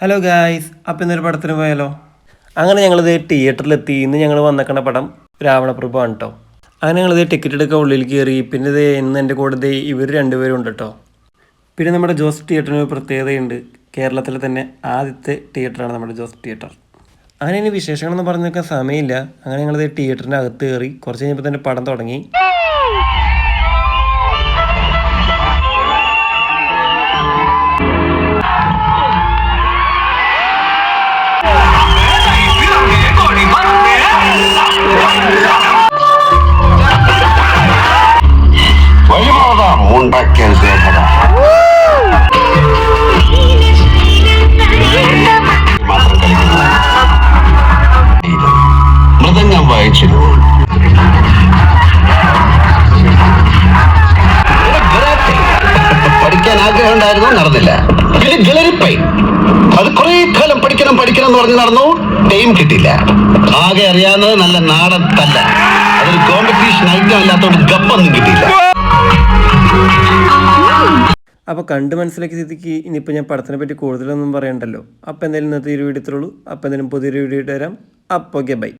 Hello guys, അപ്പം ഇന്നൊരു പടത്തിന് പോയാലോ? അങ്ങനെ ഞങ്ങളിത് തിയേറ്ററിലെത്തി. ഇന്ന് ഞങ്ങൾ വന്നേക്കണ പടം രാവണപ്രഭു ആണ് കേട്ടോ. അങ്ങനെ ഞങ്ങളിത് ടിക്കറ്റ് എടുക്കാൻ ഉള്ളിൽ കയറി. പിന്നെ ഇത് ഇന്ന് എൻ്റെ കൂടെ ഇവർ രണ്ടുപേരും ഉണ്ട് കേട്ടോ. പിന്നെ നമ്മുടെ ജോസ് തിയേറ്ററിന് ഒരു പ്രത്യേകതയുണ്ട്. കേരളത്തിലെ തന്നെ ആദ്യത്തെ തിയേറ്ററാണ് നമ്മുടെ ജോസ് തിയേറ്റർ. അങ്ങനെ ഇനി വിശേഷങ്ങളൊന്നും പറഞ്ഞു നിൽക്കാൻ സമയമില്ല. അങ്ങനെ ഞങ്ങളിത് തിയേറ്ററിൻ്റെ അകത്ത് കയറി. കുറച്ച് കഴിഞ്ഞപ്പോൾ തന്നെ പടം തുടങ്ങി. മൃദംഗം വായിച്ചിരുന്നു. പഠിക്കാൻ ആഗ്രഹം ഉണ്ടായിരുന്നു, നടന്നില്ല. പിന്നെ കളരിപ്പൈ അത് കുറെ കാലം പഠിക്കണം എന്ന് പറഞ്ഞ് നടന്നു. ടൈം കിട്ടില്ല. ആകെ അറിയാവുന്നത് നല്ല നാടൻ തല്ല. അതൊരു കോമ്പറ്റീഷൻ ഐറ്റം അല്ലാത്തോണ്ട് ഗപ്പൊന്നും കിട്ടിയില്ല. അപ്പോൾ കണ്ട് മനസ്സിലാക്കിയ സ്ഥിതിക്ക് ഇനിയിപ്പോൾ ഞാൻ പടത്തിനെ പറ്റി കൂടുതലൊന്നും പറയണ്ടല്ലോ. അപ്പോൾ എന്തായാലും ഇന്നത്തെ ഒരു വീഡിയോ ഇത്രയുള്ളൂ. അപ്പോൾ എന്തായാലും പുതിയൊരു വീഡിയോ ഇട്ട് തരാം. അപ്പോൾ ഓക്കെ, ബൈ.